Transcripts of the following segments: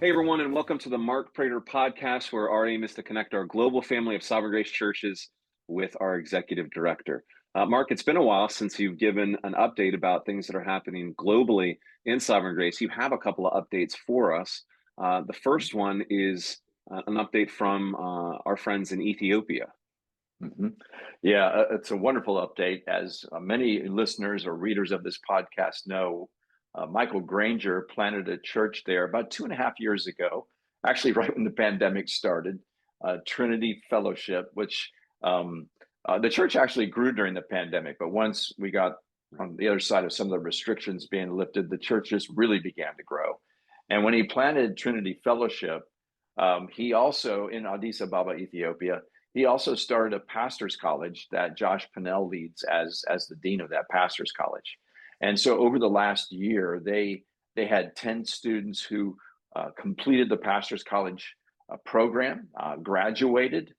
Hey, everyone, and welcome to the Mark Prater podcast, where our aim is to connect our global family of Sovereign Grace churches with our executive director. Mark, it's been a while since you've given an update about things that are happening globally in Sovereign Grace. You have a couple of updates for us. The first one is an update from our friends in Ethiopia. Mm-hmm. Yeah, it's a wonderful update. As many listeners or readers of this podcast know, Michael Granger planted a church there about 2.5 years ago, actually right when the pandemic started, Trinity Fellowship, which the church actually grew during the pandemic. But once we got on the other side of some of the restrictions being lifted, the church just really began to grow. And when he planted Trinity Fellowship, he also, in Addis Ababa, Ethiopia, he also started a pastor's college that Josh Pinnell leads as the dean of that pastor's college. And so over the last year, they had 10 students who completed the pastor's college program, graduated.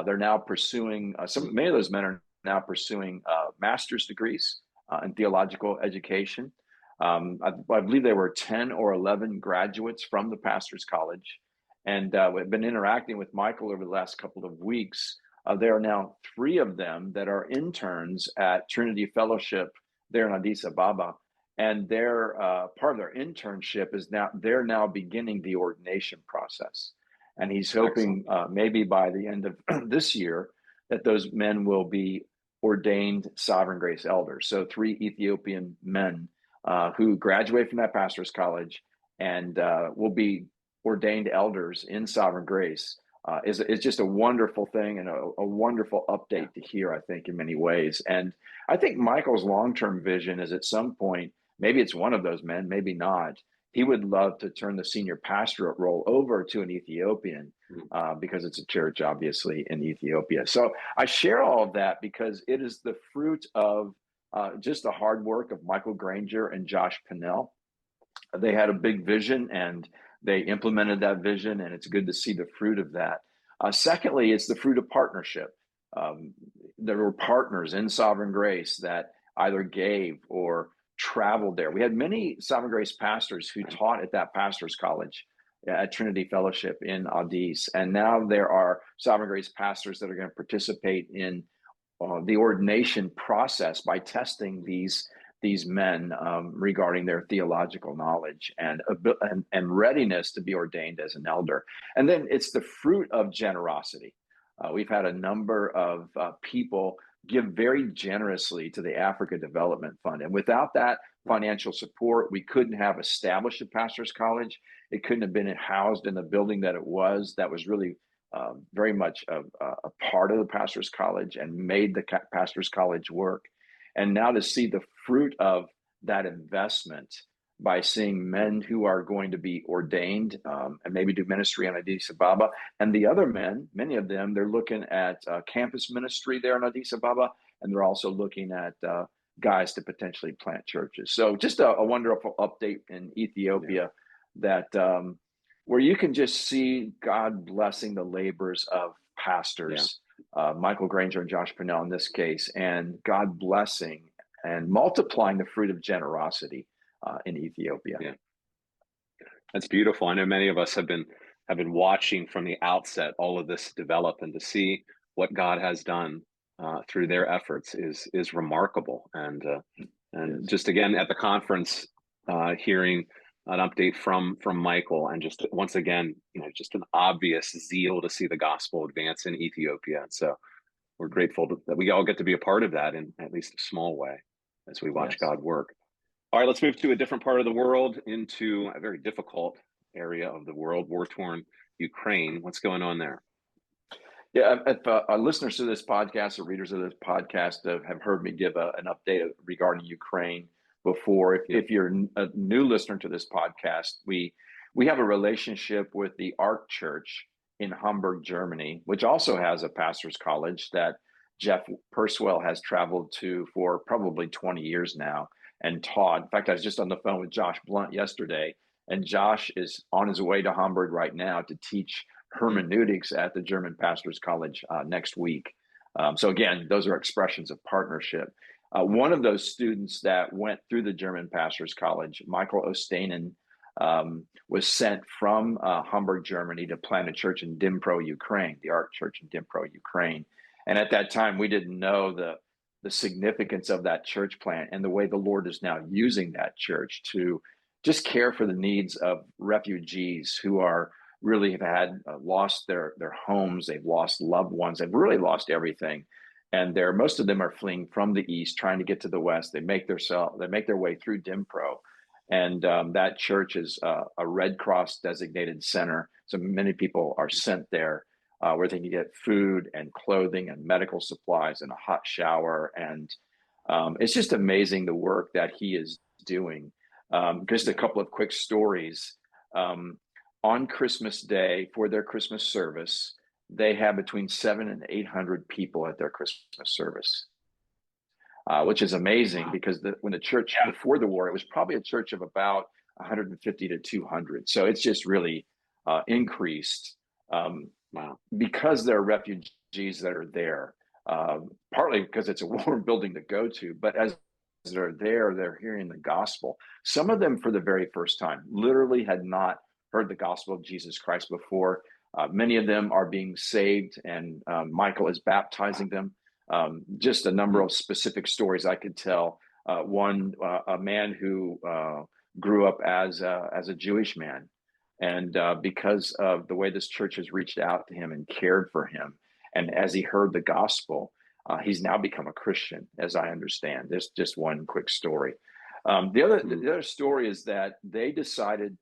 They're now pursuing, many of those men are now pursuing master's degrees in theological education. I believe there were 10 or 11 graduates from the pastor's college. And we've been interacting with Michael over the last couple of weeks. There are now 3 of them that are interns at Trinity Fellowship there in Addis Ababa. And their part of their internship is they're now beginning the ordination process. And he's hoping maybe by the end of this year that those men will be ordained Sovereign Grace elders. So 3 Ethiopian men who graduate from that pastor's college and will be ordained elders in Sovereign Grace is just a wonderful thing and a wonderful update to hear, I think, in many ways. And I think Michael's long-term vision is at some point, maybe it's one of those men, maybe not, he would love to turn the senior pastorate role over to an Ethiopian because it's a church, obviously, in Ethiopia. So I share all of that because it is the fruit of just the hard work of Michael Granger and Josh Pinnell. They had a big vision and they implemented that vision, and it's good to see the fruit of that. Secondly, it's the fruit of partnership. There were partners in Sovereign Grace that either gave or traveled there. We had many Sovereign Grace pastors who taught at that pastor's college at Trinity Fellowship in Addis, and now there are Sovereign Grace pastors that are going to participate in the ordination process by testing these men regarding their theological knowledge and readiness to be ordained as an elder. And then it's the fruit of generosity. We've had a number of people give very generously to the Africa Development Fund. And without that financial support, we couldn't have established a pastor's college. It couldn't have been housed in the building that it was. That was really very much a part of the pastor's college and made the pastor's college work. And now to see the fruit of that investment by seeing men who are going to be ordained and maybe do ministry in Addis Ababa. And the other men, many of them, they're looking at campus ministry there in Addis Ababa. And they're also looking at guys to potentially plant churches. So just a wonderful update in Ethiopia that where you can just see God blessing the labors of pastors. Michael Granger and Josh Pinnell in this case, and God blessing and multiplying the fruit of generosity in Ethiopia. Yeah, that's beautiful. I know many of us have been watching from the outset all of this develop, and to see what God has done through their efforts is remarkable. And just again at the conference, hearing an update from Michael, and just once again, just an obvious zeal to see the gospel advance in Ethiopia. And so we're grateful that we all get to be a part of that in at least a small way as we watch God work. All right, let's move to a different part of the world, into a very difficult area of the world, war-torn Ukraine. What's going on there? Yeah, if listeners to this podcast or readers of this podcast have heard me give an update regarding Ukraine before. If you're a new listener to this podcast, we have a relationship with the Ark Church in Hamburg, Germany, which also has a pastor's college that Jeff Purswell has traveled to for probably 20 years now and taught. In fact, I was just on the phone with Josh Blunt yesterday, and Josh is on his way to Hamburg right now to teach hermeneutics at the German Pastors College next week. So again, those are expressions of partnership. One of those students that went through the German Pastors College, Michael Ostainen, was sent from Hamburg, Germany, to plant a church in Dnipro, Ukraine, the Ark Church in Dnipro, Ukraine. And at that time, we didn't know the significance of that church plant and the way the Lord is now using that church to just care for the needs of refugees who are really have had lost their homes, they've lost loved ones, they've really lost everything, and most of them are fleeing from the east, trying to get to the west. They make their way through Dnipro, and that church is a Red Cross designated center. So many people are sent there where they can get food and clothing and medical supplies and a hot shower, and it's just amazing the work that he is doing. Just a couple of quick stories. On Christmas Day for their Christmas service, they have between 700 and 800 people at their Christmas service, which is amazing because when the church before the war, it was probably a church of about 150 to 200. So it's just really increased because there are refugees that are there, partly because it's a warm building to go to, but as they're there, they're hearing the gospel. Some of them for the very first time, literally had not heard the gospel of Jesus Christ before. Many of them are being saved, and Michael is baptizing them. Just a number of specific stories I could tell. A man who grew up as a Jewish man, and because of the way this church has reached out to him and cared for him, and as he heard the gospel, he's now become a Christian, as I understand. There's just one quick story. The other story is that they decided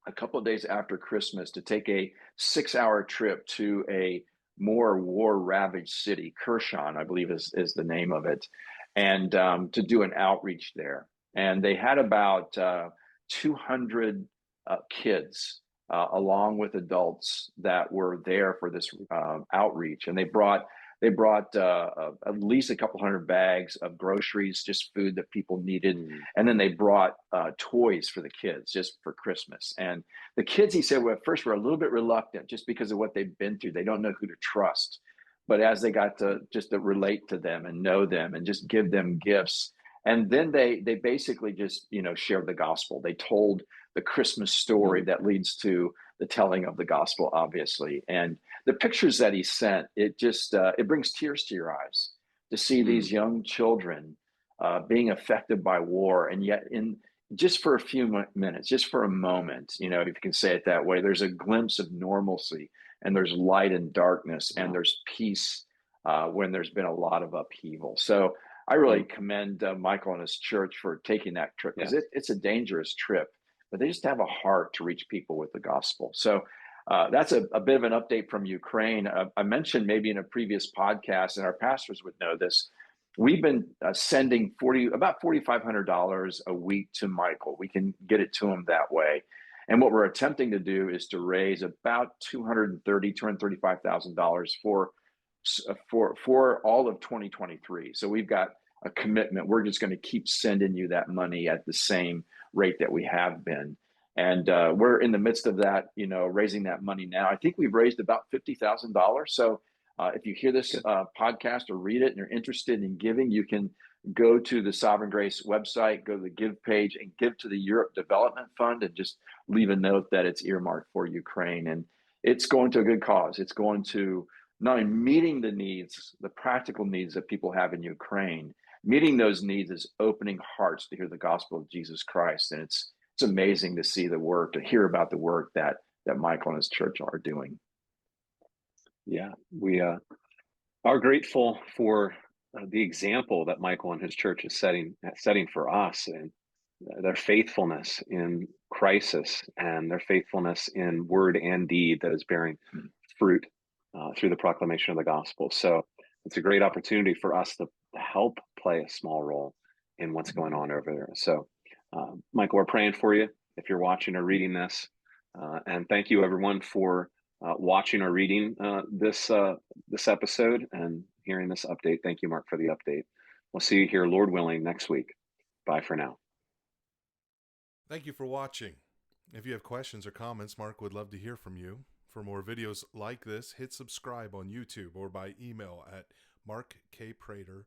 a couple of days after Christmas to take a 6-hour trip to a more war-ravaged city, Kherson, I believe is the name of it, and to do an outreach there. And they had about 200 kids along with adults that were there for this outreach, and they brought at least a couple hundred bags of groceries, just food that people needed. And then they brought toys for the kids just for Christmas. And the kids, he said, well, at first were a little bit reluctant just because of what they've been through. They don't know who to trust. But as they got to just to relate to them and know them and just give them gifts, and then they basically just, shared the gospel. They told the Christmas story that leads to the telling of the gospel, obviously. And the pictures that he sent, it just it brings tears to your eyes to see these young children being affected by war, and yet in just for a few minutes, just for a moment, if you can say it that way, there's a glimpse of normalcy, and there's light in darkness, and there's peace when there's been a lot of upheaval. So I really commend Michael and his church for taking that trip, because it's a dangerous trip, but they just have a heart to reach people with the gospel. So that's a bit of an update from Ukraine. I mentioned maybe in a previous podcast, and our pastors would know this, we've been sending about $4,500 a week to Michael. We can get it to him that way. And what we're attempting to do is to raise about $235,000 for all of 2023. So we've got a commitment. We're just going to keep sending you that money at the same rate that we have been. And we're in the midst of that, raising that money now. I think we've raised about $50,000. So if you hear this podcast or read it and you're interested in giving, you can go to the Sovereign Grace website, go to the give page, and give to the Europe Development Fund, and just leave a note that it's earmarked for Ukraine. And it's going to a good cause. It's going to not only meeting the needs, the practical needs that people have in Ukraine. Meeting those needs is opening hearts to hear the gospel of Jesus Christ. And it's amazing to see the work, to hear about the work that Michael and his church are doing. Yeah, we are grateful for the example that Michael and his church is setting for us, and their faithfulness in crisis, and their faithfulness in word and deed that is bearing fruit through the proclamation of the gospel. So it's a great opportunity for us to help play a small role in what's going on over there. So Michael, we're praying for you if you're watching or reading this. And thank you everyone for watching or reading this episode and hearing this update. Thank you, Mark, for the update. We'll see you here, Lord willing, next week. Bye for now. Thank you for watching. If you have questions or comments, Mark would love to hear from you. For more videos like this, hit subscribe on YouTube or by email at markkprater.com.